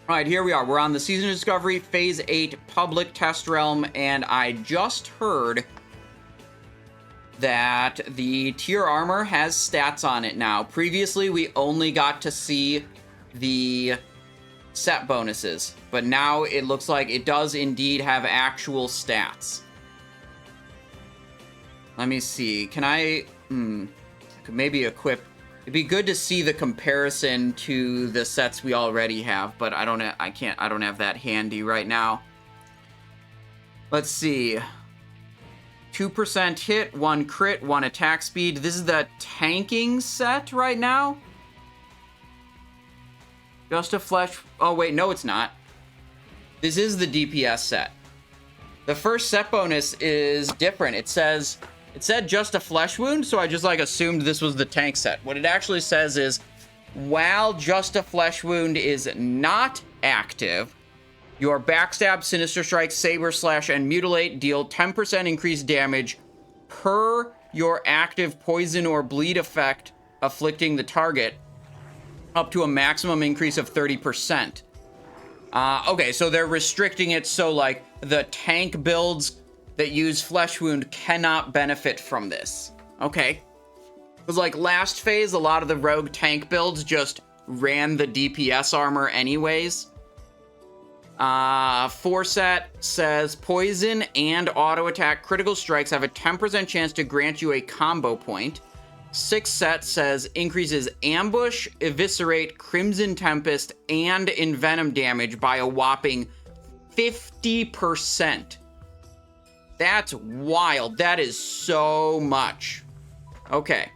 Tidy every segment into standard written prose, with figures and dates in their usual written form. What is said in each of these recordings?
All right, here we are. We're on the Season of Discovery, Phase 8, Public Test Realm, and I just heard that the tier armor has stats on it now. Previously, we only got to see the set bonuses, but now it looks like it does indeed have actual stats. Let me see. Can I could maybe equip? It'd be good to see the comparison to the sets we already have, but I don't have that handy right now. Let's see. 2% hit, 1 crit, 1 attack speed. This is the tanking set right now. Just a flesh. Oh wait, no, it's not. This is the DPS set. The first set bonus is different. It said just a flesh wound, so I just assumed this was the tank set. What it actually says is, while just a flesh wound is not active, your backstab, sinister strike, saber slash, and mutilate deal 10% increased damage per your active poison or bleed effect afflicting the target, up to a maximum increase of 30%. Okay, so they're restricting it so the tank builds that use Flesh Wound cannot benefit from this. Okay. Because last phase, a lot of the rogue tank builds just ran the DPS armor anyways. 4 set says poison and auto attack critical strikes have a 10% chance to grant you a combo point. 6 set says increases ambush, eviscerate, crimson tempest, and envenom damage by a whopping 50%. That's wild. That is so much. Okay.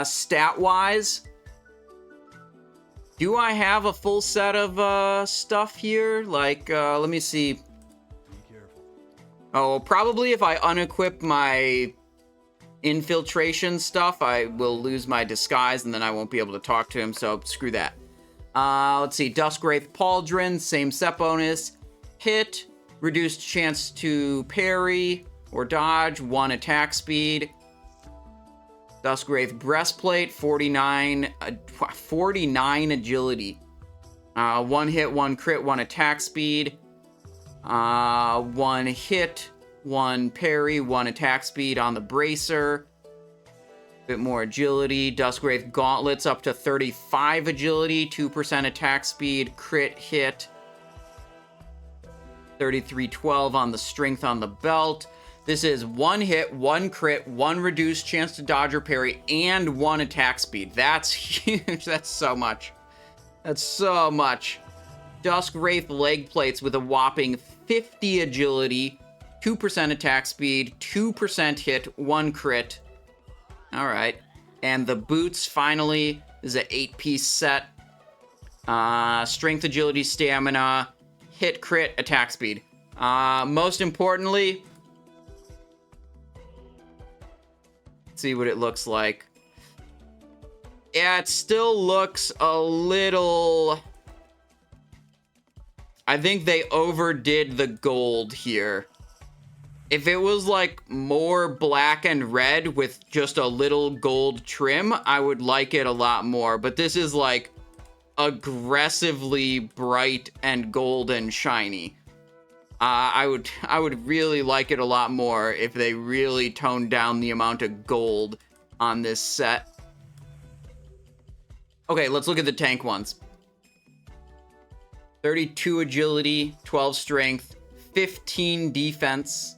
Stat-wise, do I have a full set of stuff here? Let me see. Be careful. Oh, probably if I unequip my infiltration stuff, I will lose my disguise, and then I won't be able to talk to him, so screw that. Let's see. Duskwraith Pauldron, same set bonus. Hit. Reduced chance to parry or dodge, 1 attack speed. Duskwraith Breastplate, 49 agility. 1 hit, 1 crit, 1 attack speed. 1 hit, 1 parry, 1 attack speed on the bracer. Bit more agility. Duskwraith Gauntlets up to 35 agility, 2% attack speed, crit hit. 3312 on the strength on the belt. This is 1 hit, 1 crit, 1 reduced chance to dodge or parry, and 1 attack speed. That's huge. That's so much. That's so much. Duskwraith leg plates with a whopping 50 agility, 2% attack speed, 2% hit, 1 crit. All right. And the boots finally is an 8-piece set. Strength, agility, stamina, hit, crit, attack speed. Most importantly, let's see what it looks like. Yeah, it still looks a little... I think they overdid the gold here. If it was more black and red with just a little gold trim, I would like it a lot more. But this is aggressively bright and gold and shiny. I would really like it a lot more if they really toned down the amount of gold on this set. Okay, let's look at the tank ones. 32 agility, 12 strength, 15 defense,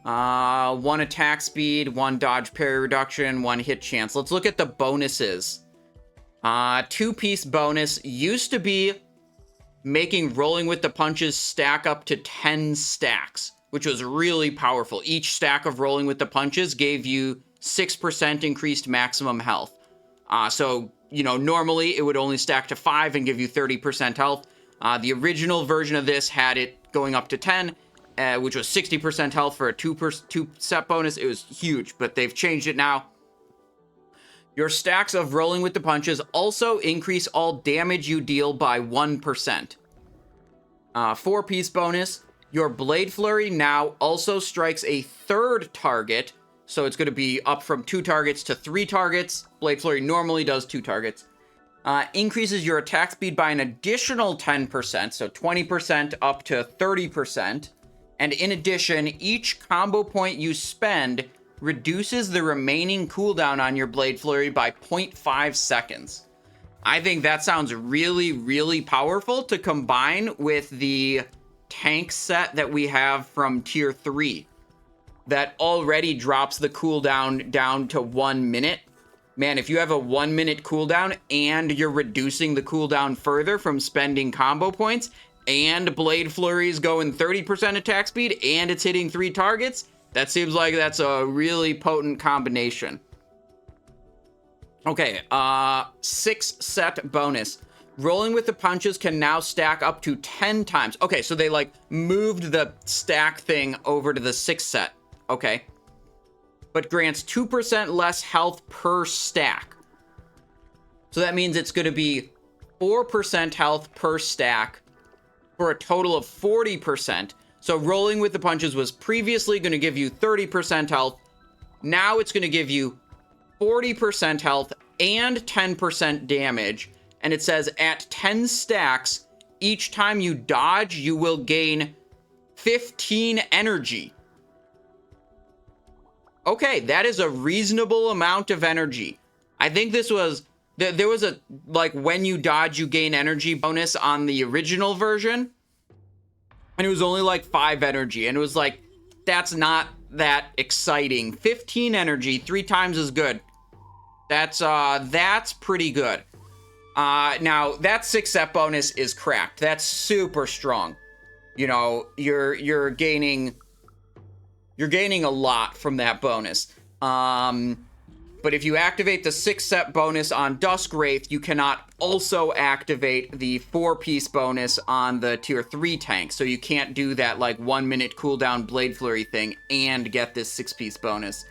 1 attack speed, 1 dodge parry reduction, 1 hit chance. Let's look at the bonuses. 2-piece bonus used to be making rolling with the punches stack up to 10 stacks, which was really powerful. Each stack of rolling with the punches gave you 6% increased maximum health. So, normally it would only stack to 5 and give you 30% health. The original version of this had it going up to 10, which was 60% health for a 2 set bonus. It was huge, but they've changed it now. Your stacks of rolling with the punches also increase all damage you deal by 1%. 4-piece bonus. Your Blade Flurry now also strikes a 3rd target, so it's going to be up from 2 targets to 3 targets. Blade Flurry normally does 2 targets. Increases your attack speed by an additional 10%, so 20% up to 30%. And in addition, each combo point you spend reduces the remaining cooldown on your Blade Flurry by 0.5 seconds. I think that sounds really, really powerful to combine with the tank set that we have from tier 3 that already drops the cooldown down to 1 minute. Man, if you have a 1 minute cooldown and you're reducing the cooldown further from spending combo points, and Blade Flurry's going 30% attack speed, and it's hitting 3 targets, that seems like that's a really potent combination. Okay, 6 set bonus. Rolling with the punches can now stack up to 10 times. Okay, so they like moved the stack thing over to the 6 set. Okay. But grants 2% less health per stack. So that means it's going to be 4% health per stack for a total of 40%. So rolling with the punches was previously going to give you 30% health. Now it's going to give you 40% health and 10% damage. And it says at 10 stacks, each time you dodge, you will gain 15 energy. Okay, that is a reasonable amount of energy. I think this was, there was a, like, when you dodge, you gain energy bonus on the original version. And it was only like 5 energy. And it was like, that's not that exciting. 15 energy, 3 times as good. That's pretty good. Now, that 6 set bonus is cracked. That's super strong. You know, you're gaining a lot from that bonus. But if you activate the 6 set bonus on Dusk Wraith, you cannot also activate the 4-piece bonus on the tier 3 tank. So you can't do that like 1 minute cooldown Blade Flurry thing and get this 6-piece bonus.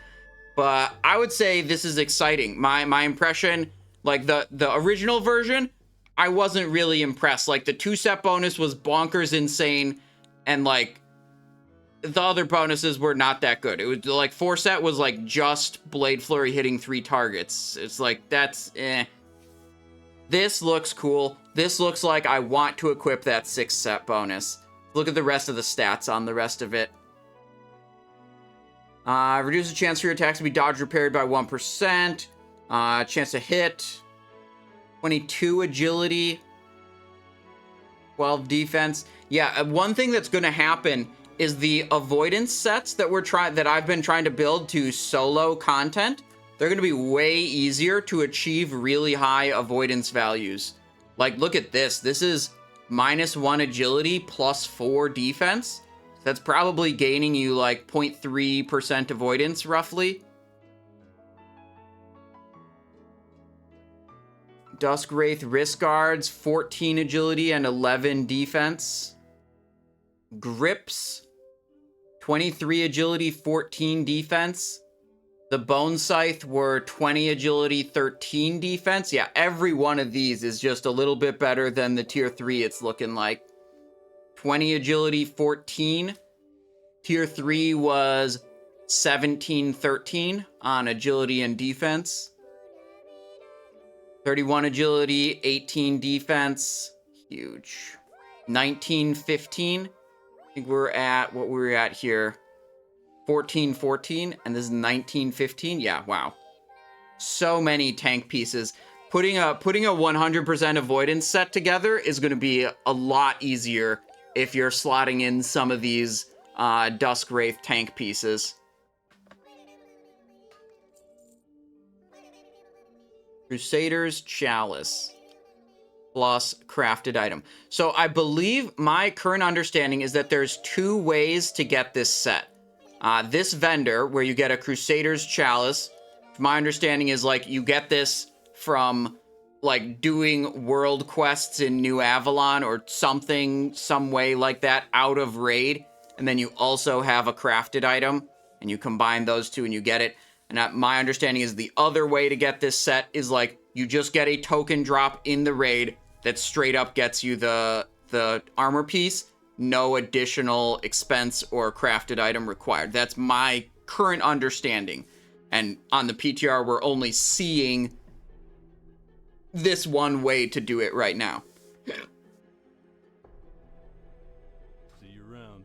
But I would say this is exciting. My impression, like the original version, I wasn't really impressed. Like the 2 set bonus was bonkers insane, and like the other bonuses were not that good. It was like 4 set was like just Blade Flurry hitting 3 targets. It's like, that's eh. This looks cool. This looks like I want to equip that 6 set bonus. Look at the rest of the stats on the rest of it. Reduce the chance for your attacks to be dodged or parried by 1%. Chance to hit. 22 agility. 12 defense. Yeah, one thing that's going to happen is the avoidance sets that I've been trying to build to solo content. They're going to be way easier to achieve really high avoidance values. Like, look at this. This is -1 agility plus 4 defense. That's probably gaining you like 0.3% avoidance roughly. Dusk Wraith Wrist Guards, 14 agility and 11 defense. Grips, 23 agility, 14 defense. The Bone Scythe were 20 agility, 13 defense. Yeah, every one of these is just a little bit better than the tier 3 it's looking like. 20 agility, 14. Tier 3 was 17, 13 on agility and defense. 31 agility, 18 defense. Huge. 19, 15. I think we're at what we're at here. 14, 14, and this is 19, 15. Yeah, wow. So many tank pieces. Putting a 100% avoidance set together is going to be a lot easier if you're slotting in some of these Dusk Wraith tank pieces. Crusader's Chalice plus crafted item. So I believe my current understanding is that there's 2 ways to get this set. This vendor, where you get a Crusader's Chalice, my understanding is like you get this from like doing world quests in New Avalon or something, some way like that out of raid. And then you also have a crafted item and you combine those 2 and you get it. And my understanding is the other way to get this set is like you just get a token drop in the raid that straight up gets you the armor piece. No additional expense or crafted item required. That's my current understanding. And on the PTR, we're only seeing this one way to do it right now. See you around.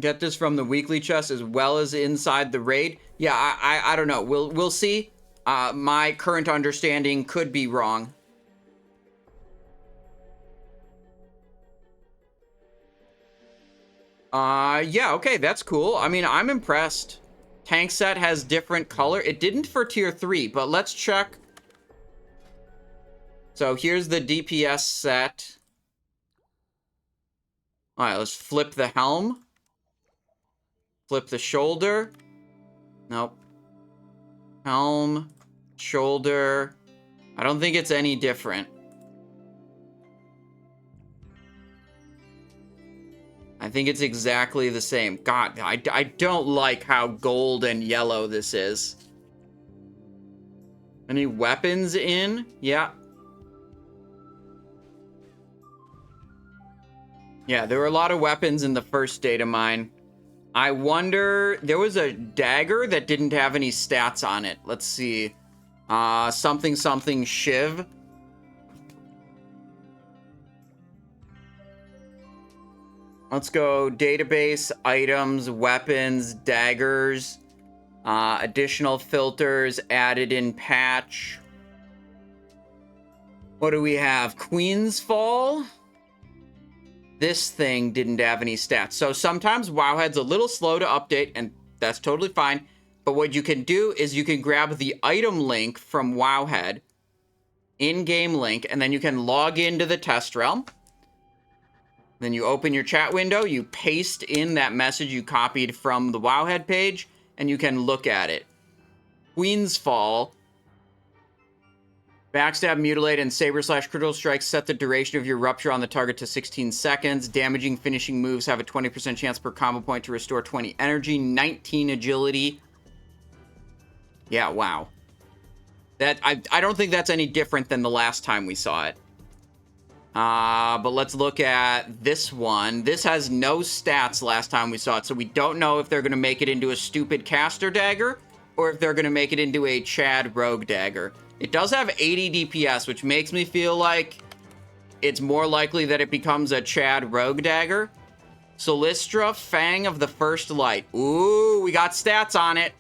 Get this from the weekly chest as well as inside the raid. Yeah, I don't know. We'll see. My current understanding could be wrong. Yeah, okay, that's cool. I mean, I'm impressed. Tank set has different color. It didn't for tier 3, but let's check. So here's the DPS set. All right, let's flip the helm. Flip the shoulder. Nope. Helm, shoulder. I don't think it's any different. I think it's exactly the same. God, I don't like how gold and yellow this is. Any weapons in? Yeah. Yeah, there were a lot of weapons in the first data mine. I wonder... There was a dagger that didn't have any stats on it. Let's see. Something something shiv. Let's go database, items, weapons, daggers, additional filters added in patch. What do we have? Queensfall? This thing didn't have any stats. So sometimes Wowhead's a little slow to update, and that's totally fine. But what you can do is you can grab the item link from Wowhead, in-game link, and then you can log into the test realm. Then you open your chat window, you paste in that message you copied from the Wowhead page, and you can look at it. Queensfall. Backstab, mutilate, and saber/critical strikes set the duration of your rupture on the target to 16 seconds. Damaging finishing moves have a 20% chance per combo point to restore 20 energy, 19 agility. Yeah, wow. That I don't think that's any different than the last time we saw it. But let's look at this one. This has no stats last time we saw it, so we don't know if they're going to make it into a stupid caster dagger or if they're going to make it into a Chad rogue dagger. It does have 80 DPS, which makes me feel like it's more likely that it becomes a Chad rogue dagger. Solistra, Fang of the First Light. Ooh, we got stats on it.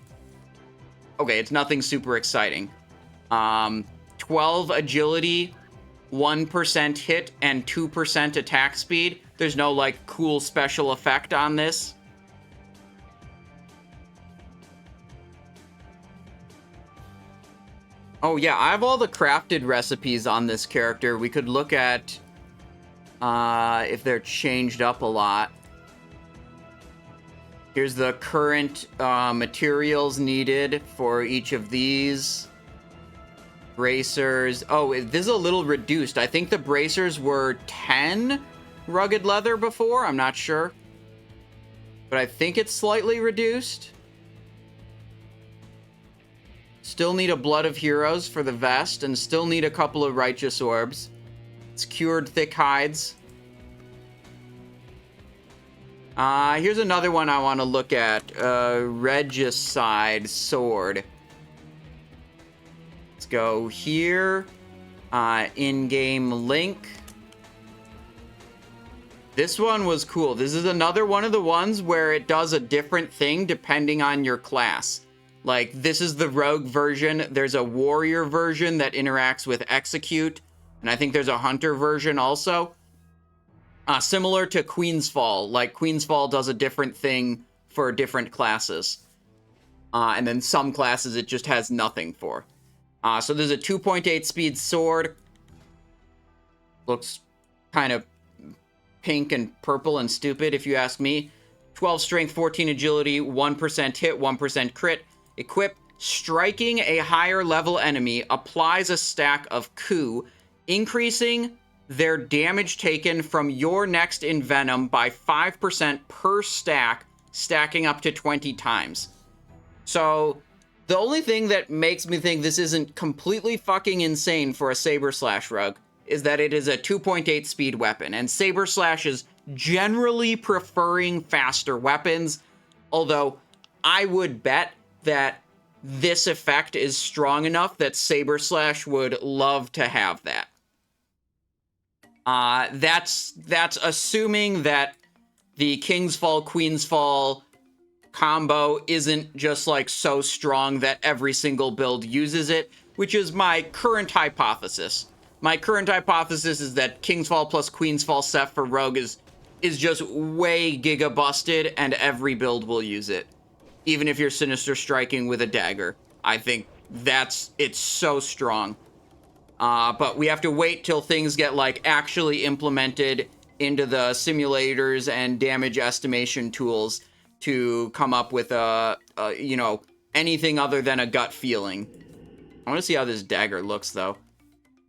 Okay, it's nothing super exciting. 12 agility, 1% hit, and 2% attack speed. There's no, like, cool special effect on this. Oh, yeah, I have all the crafted recipes on this character. We could look at if they're changed up a lot. Here's the current materials needed for each of these. Bracers. Oh, this is a little reduced. I think the bracers were 10 rugged leather before. I'm not sure. But I think it's slightly reduced. Still need a Blood of Heroes for the vest, and still need a couple of Righteous Orbs. It's cured thick hides. Here's another one I want to look at. Regicide Sword. Let's go here. In-game link. This one was cool. This is another one of the ones where it does a different thing depending on your class. Like, this is the rogue version. There's a warrior version that interacts with execute. And I think there's a hunter version also. Similar to Queensfall. Like, Queensfall does a different thing for different classes. And then some classes it just has nothing for. So there's a 2.8 speed sword. Looks kind of pink and purple and stupid, if you ask me. 12 strength, 14 agility, 1% hit, 1% crit. Equip, striking a higher level enemy applies a stack of coup, increasing their damage taken from your next envenom by 5% per stack, stacking up to 20 times. So, the only thing that makes me think this isn't completely fucking insane for a Saber Slash rogue is that it is a 2.8 speed weapon, and Saber Slash is generally preferring faster weapons, although I would bet that this effect is strong enough that Saber Slash would love to have that. That's assuming that the Kingsfall, Queensfall combo isn't just like so strong that every single build uses it, which is my current hypothesis. My current hypothesis is that Kingsfall plus Queensfall set for Rogue is just way giga busted, and every build will use it. Even if you're Sinister Striking with a dagger. I think it's so strong. But we have to wait till things get, like, actually implemented into the simulators and damage estimation tools to come up with you know, anything other than a gut feeling. I want to see how this dagger looks, though.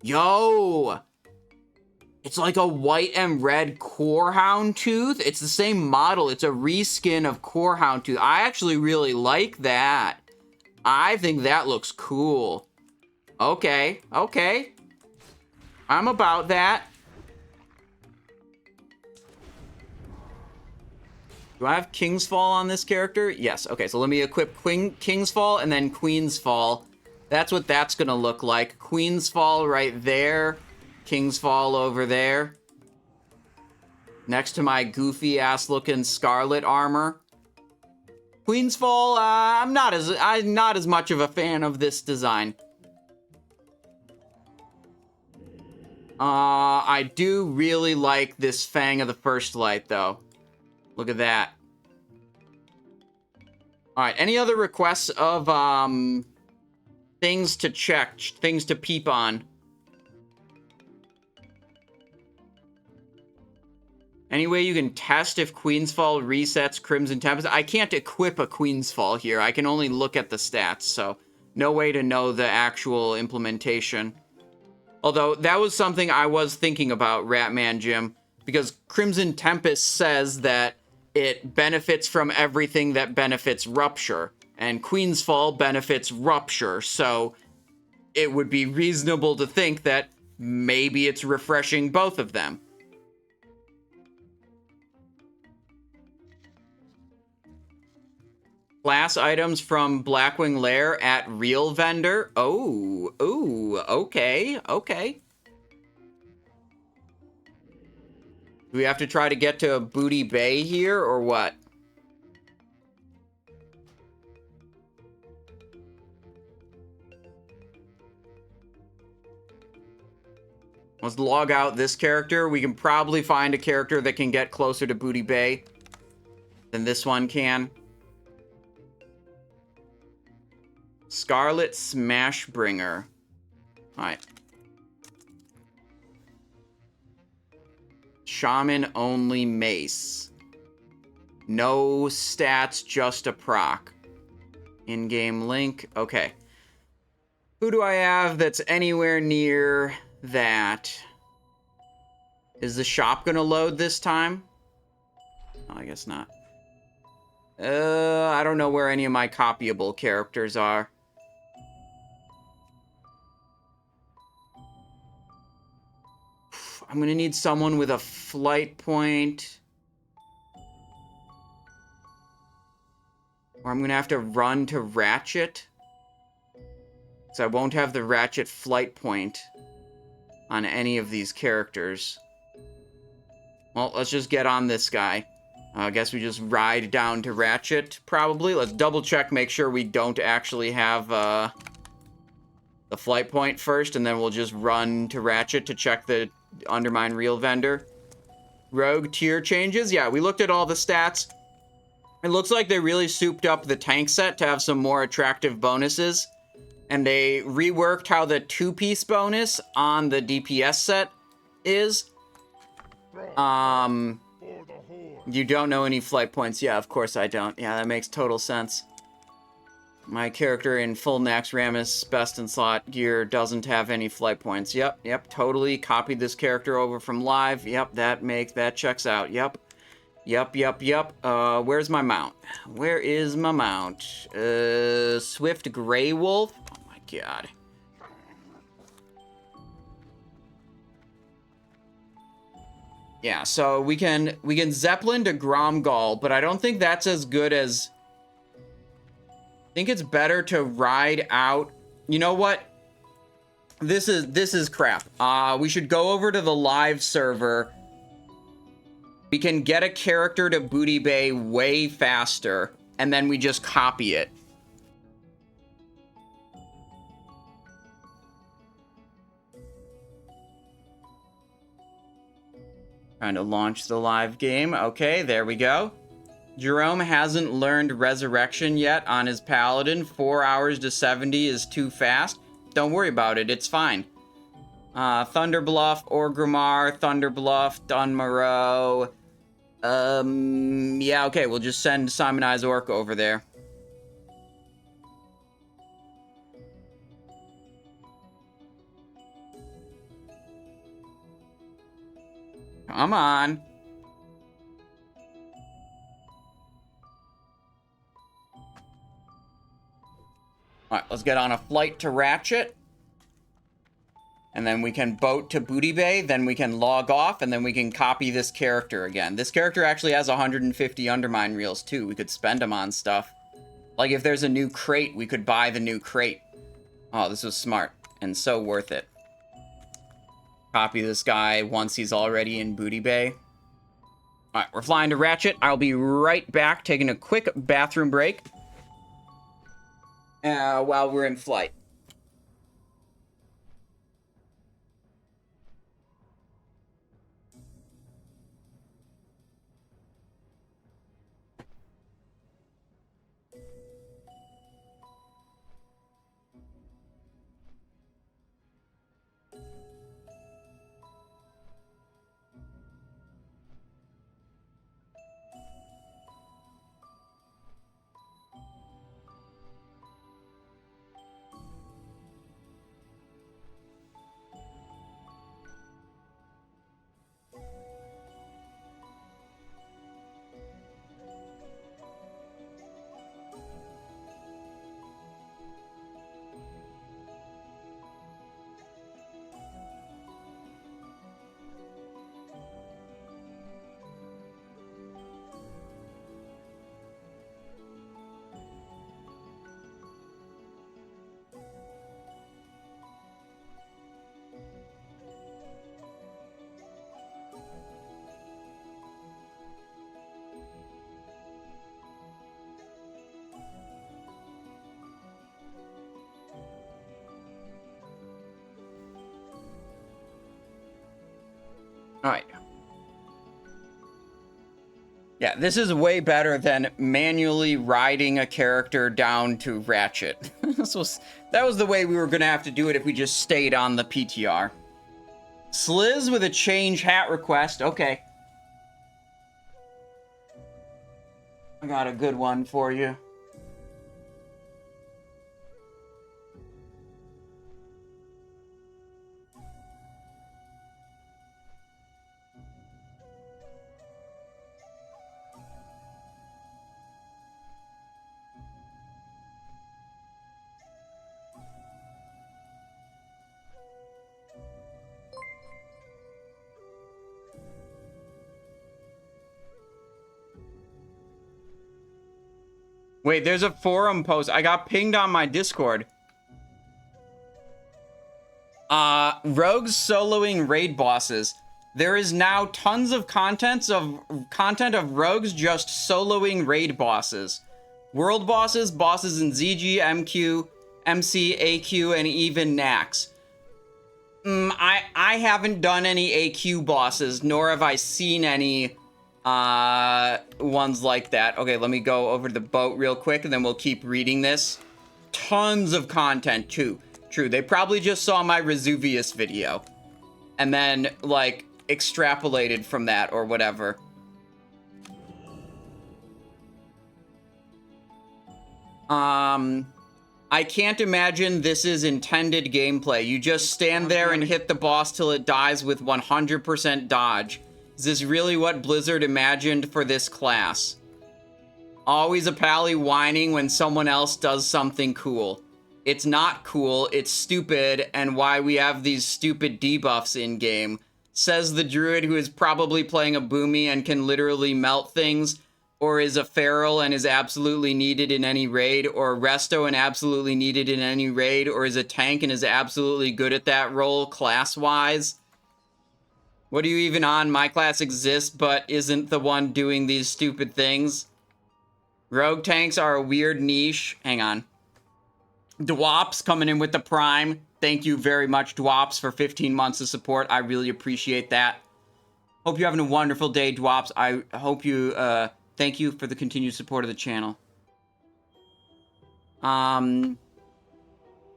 Yo! It's like a white and red Corehound Tooth. It's the same model. It's a reskin of Corehound Tooth. I actually really like that. I think that looks cool. Okay, okay. I'm about that. Do I have Kingsfall on this character? Yes. Okay, so let me equip Kingsfall and then Queensfall. That's what that's gonna look like. Queensfall right there. Kingsfall over there. Next to my goofy-ass looking Scarlet armor. Queensfall, I'm not as much of a fan of this design. I do really like this Fang of the First Light, though. Look at that. Alright, any other requests of, things to check, things to peep on? Any way you can test if Queensfall resets Crimson Tempest? I can't equip a Queensfall here. I can only look at the stats, so no way to know the actual implementation. Although, that was something I was thinking about, Ratman Jim, because Crimson Tempest says that it benefits from everything that benefits Rupture, and Queensfall benefits Rupture, so it would be reasonable to think that maybe it's refreshing both of them. Class items from Blackwing Lair at Real Vendor. Oh, ooh, okay, okay. Do we have to try to get to Booty Bay here, or what? Let's log out this character. We can probably find a character that can get closer to Booty Bay than this one can. Scarlet Smashbringer. Alright. Shaman only mace. No stats, just a proc. In-game link. Okay. Who do I have that's anywhere near that? Is the shop gonna load this time? Oh, I guess not. I don't know where any of my copyable characters are. I'm gonna need someone with a flight point. Or I'm gonna have to run to Ratchet. So I won't have the Ratchet flight point on any of these characters. Well, let's just get on this guy. I guess we just ride down to Ratchet, probably. Let's double check, make sure we don't actually have the flight point first, and then we'll just run to Ratchet to check the Undermine Real Vendor. Rogue tier changes. Yeah, we looked at all the stats. It looks like they really souped up the tank set to have some more attractive bonuses. And they reworked how the 2-piece bonus on the DPS set is. You don't know any flight points. Yeah, of course I don't. Yeah, that makes total sense. My character in full Naxxramas best in slot gear doesn't have any flight points. Yep, totally copied this character over from live. Yep, that checks out. Yep. Where's my mount? Where is my mount? Swift Grey Wolf? Oh my god. Yeah, so we can Zeppelin to Gromgall, but I don't think that's as good as I think it's better to ride out. You know what? This is crap. We should go over to the live server. We can get a character to Booty Bay way faster, and then we just copy it. Trying to launch the live game. Okay, there we go. Jerome hasn't learned Resurrection yet on his Paladin. 4 hours to 70 is too fast. Don't worry about it, it's fine. Thunderbluff, Orgrimmar, Thunderbluff, Dunmorrow. Yeah, okay, we'll just send Simon Eyes Orc over there. Come on. Alright, let's get on a flight to Ratchet. And then we can boat to Booty Bay, then we can log off, and then we can copy this character again. This character actually has 150 Undermine reels, too. We could spend them on stuff. Like, if there's a new crate, we could buy the new crate. Oh, this was smart, and so worth it. Copy this guy once he's already in Booty Bay. Alright, we're flying to Ratchet. I'll be right back, taking a quick bathroom break. While we're in flight. Alright. Yeah, this is way better than manually riding a character down to Ratchet. That was the way we were going to have to do it if we just stayed on the PTR. Sliz with a change hat request. Okay. I got a good one for you. Wait, there's a forum post. I got pinged on my Discord. Rogues soloing raid bosses. There is now tons of content of rogues just soloing raid bosses. World bosses, bosses in ZG, MQ, MC, AQ, and even Nax. I haven't done any AQ bosses, nor have I seen any ones like that. Okay, let me go over to the boat real quick, and then we'll keep reading this. Tons of content, too. True, they probably just saw my Vesuvius video. And then, like, extrapolated from that, or whatever. I can't imagine this is intended gameplay. You just stand there and hit the boss till it dies with 100% dodge. Is this really what Blizzard imagined for this class? Always a pally whining when someone else does something cool. It's not cool, it's stupid, and why we have these stupid debuffs in-game. Says the druid who is probably playing a Boomy and can literally melt things. Or is a Feral and is absolutely needed in any raid? Or a Resto and absolutely needed in any raid? Or is a tank and is absolutely good at that role class-wise? What are you even on? My class exists but isn't the one doing these stupid things. Rogue tanks are a weird niche. Hang on. Dwops coming in with the Prime. Thank you very much, Dwops, for 15 months of support. I really appreciate that. Hope you're having a wonderful day, Dwops. I hope you, thank you for the continued support of the channel. That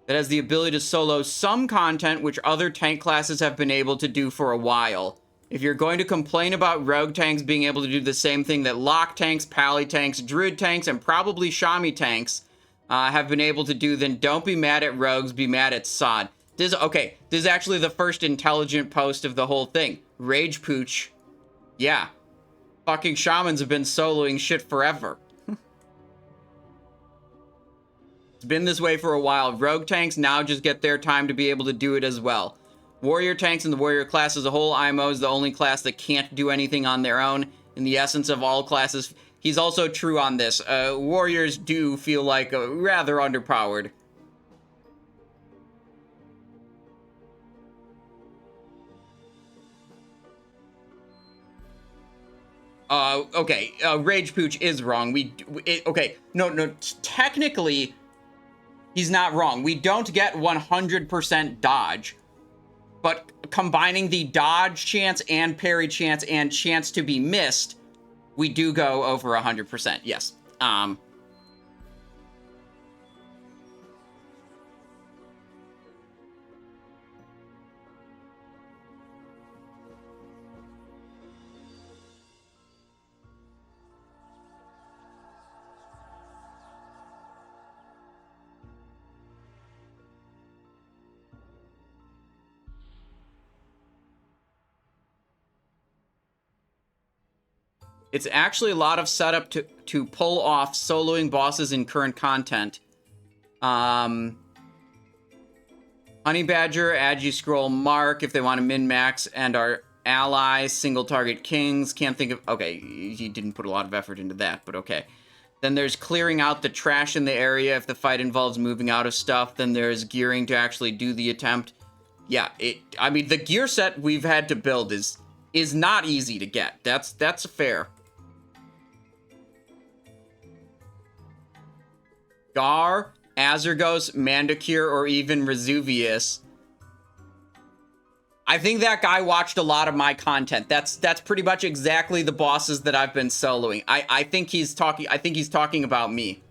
has the ability to solo some content which other tank classes have been able to do for a while. If you're going to complain about rogue tanks being able to do the same thing that lock tanks, pally tanks, druid tanks, and probably shami tanks have been able to do, then don't be mad at rogues, be mad at SOD. This is actually the first intelligent post of the whole thing. Rage Pooch. Yeah. Fucking shamans have been soloing shit forever. It's been this way for a while. Rogue tanks now just get their time to be able to do it as well. Warrior tanks and the warrior class as a whole, IMO is the only class that can't do anything on their own. In the essence of all classes, he's also true on this. Warriors do feel like rather underpowered. Okay, Rage Pooch is wrong. Okay, no, technically, he's not wrong. We don't get 100% dodge, but combining the dodge chance and parry chance and chance to be missed, we do go over 100%, yes. It's actually a lot of setup to pull off soloing bosses in current content. Honey Badger, Agi Scroll, Mark, if they want to min-max, and our allies, single target kings. Can't think of... Okay, he didn't put a lot of effort into that, but okay. Then there's clearing out the trash in the area if the fight involves moving out of stuff. Then there's gearing to actually do the attempt. Yeah, I mean, the gear set we've had to build is not easy to get. That's fair. Gar, Azergos, Mandacure, or even Resuvius. I think that guy watched a lot of my content. That's pretty much exactly the bosses that I've been soloing. I think he's talking about me.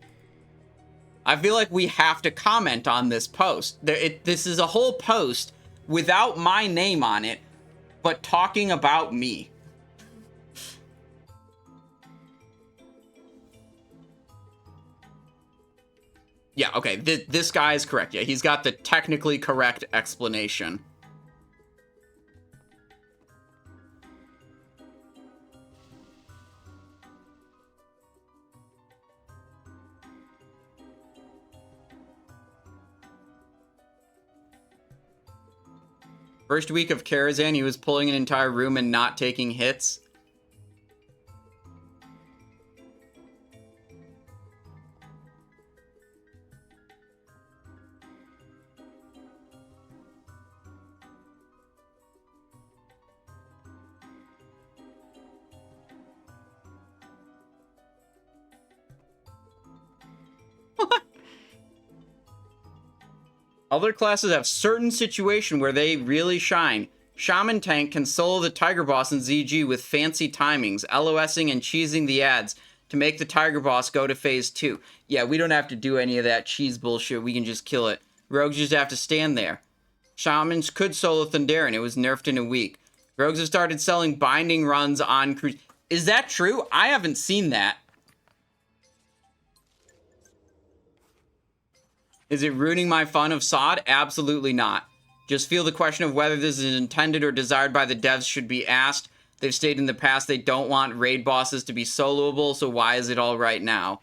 I feel like we have to comment on this post. This is a whole post without my name on it, but talking about me. Yeah, okay, this guy is correct. Yeah, he's got the technically correct explanation. First week of Karazhan, he was pulling an entire room and not taking hits. Other classes have certain situation where they really shine. Shaman Tank can solo the Tiger Boss in ZG with fancy timings, LOSing and cheesing the ads to make the Tiger Boss go to phase 2. Yeah, we don't have to do any of that cheese bullshit. We can just kill it. Rogues just have to stand there. Shamans could solo Thunderen. It was nerfed in a week. Rogues have started selling binding runs on cruise. Is that true? I haven't seen that. Is it ruining my fun of SOD? Absolutely not. Just feel the question of whether this is intended or desired by the devs should be asked. They've stated in the past they don't want raid bosses to be soloable, so why is it all right now?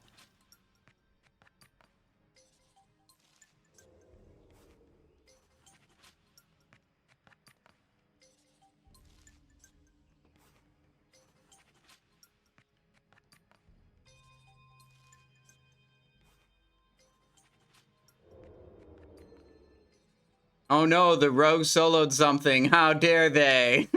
Oh no, the rogue soloed something. How dare they?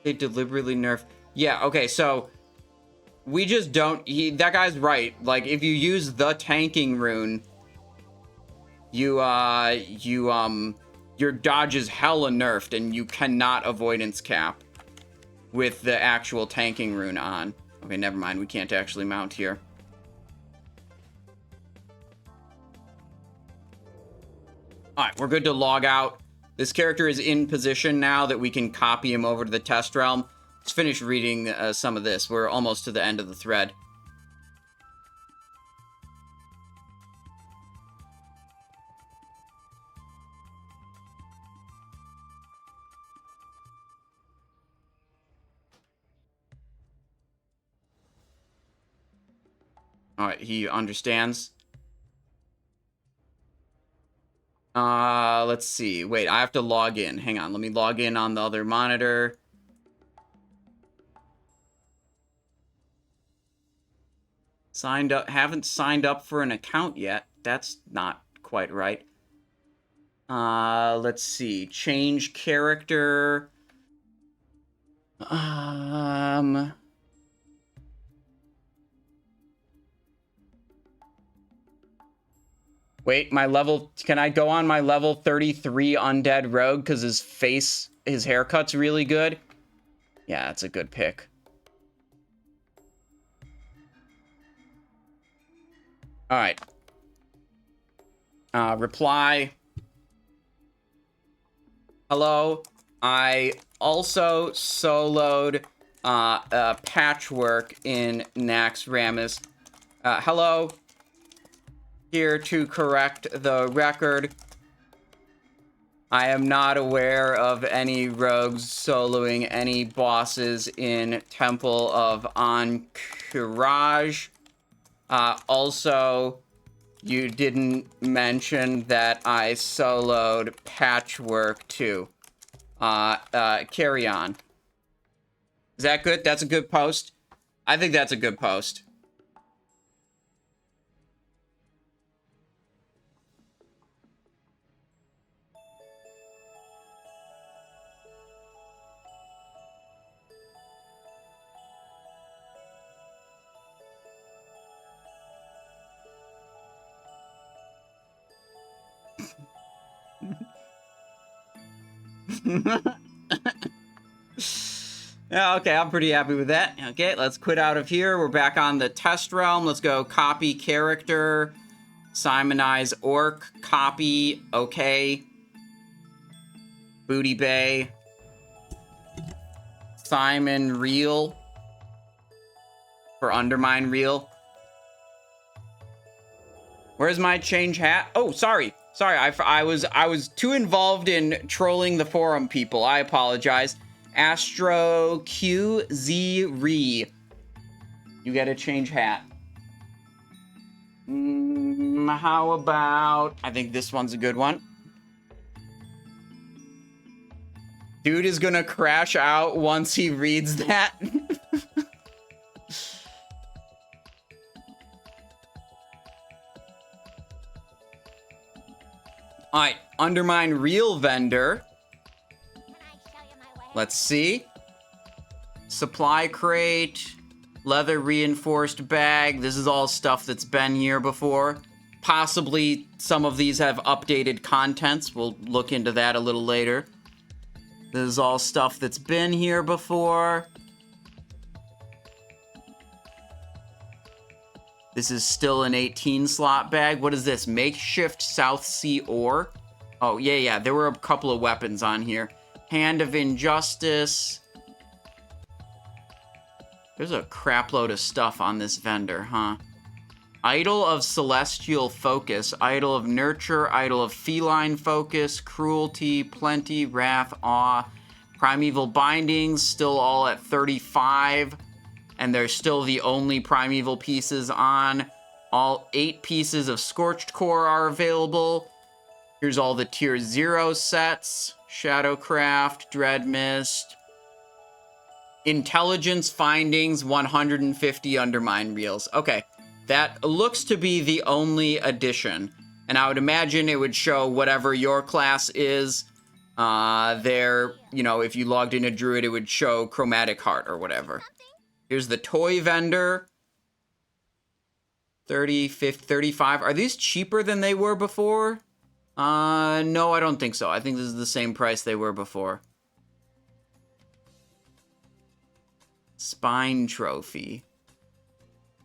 They deliberately nerf. Yeah, okay, so we just don't. That guy's right. Like, if you use the tanking rune, your dodge is hella nerfed, and you cannot avoidance cap with the actual tanking rune on. Okay, never mind. We can't actually mount here. Alright, we're good to log out. This character is in position now that we can copy him over to the test realm. Let's finish reading some of this. We're almost to the end of the thread. Alright, he understands. Let's see. Wait, I have to log in. Hang on, let me log in on the other monitor. Signed up, haven't signed up for an account yet. That's not quite right. Let's see. Change character. Wait, my level... Can I go on my level 33 undead rogue? Because his haircut's really good? Yeah, that's a good pick. Alright. Reply. Hello. I also soloed Patchwork in Nax Ramus. Hello. Here to correct the record. I am not aware of any rogues soloing any bosses in Temple of Ankh-Raj. Also, you didn't mention that I soloed Patchwork too. Carry on. Is that good? That's a good post? I think that's a good post. Yeah, okay, I'm pretty happy with that. Okay, let's quit out of here. We're back on the test realm. Let's go copy character. Simonize orc. Copy. Okay. Booty Bay. Simon Reel. For Undermine Reel. Where's my change hat? Oh, sorry. Sorry, I was too involved in trolling the forum people. I apologize. Astro QZ Re. You get a change hat. How about... I think this one's a good one. Dude is gonna crash out once he reads that. Alright, Undermine Real Vendor. Let's see. Supply crate. Leather reinforced bag. This is all stuff that's been here before. Possibly some of these have updated contents. We'll look into that a little later. This is all stuff that's been here before. This is still an 18 slot bag. What is this? Makeshift South Sea ore? Oh, yeah. There were a couple of weapons on here. Hand of Injustice. There's a crapload of stuff on this vendor, huh? Idol of Celestial Focus. Idol of Nurture. Idol of Feline Focus. Cruelty. Plenty. Wrath. Awe. Primeval Bindings. Still all at 35. And they're still the only Primeval pieces on. All 8 pieces of Scorched Core are available. Here's all the tier 0 sets. Shadowcraft, Dreadmist. Intelligence findings, 150 Undermine reels. Okay, that looks to be the only addition. And I would imagine it would show whatever your class is. There, you know, if you logged in a druid, it would show Chromatic Heart or whatever. Here's the toy vendor. 30, 50, 35. Are these cheaper than they were before? No, I don't think so. I think this is the same price they were before. Spine trophy.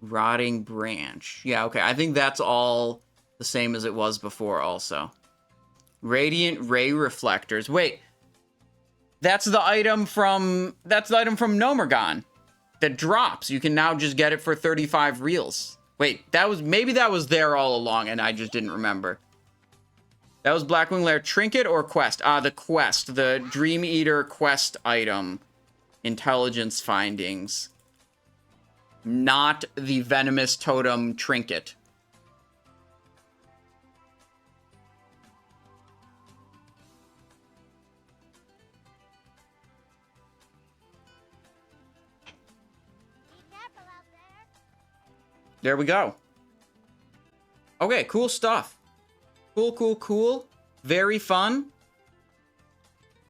Rotting branch. Yeah, okay. I think that's all the same as it was before also. Radiant ray reflectors. Wait. That's the item from Nomergon that drops. You can now just get it for 35 reels. Wait, maybe that was there all along and I just didn't remember. That was Blackwing Lair trinket or quest? The quest, the Dream Eater quest item. Intelligence findings. Not the Venomous Totem trinket. There we go. Okay, cool stuff. Cool. Very fun.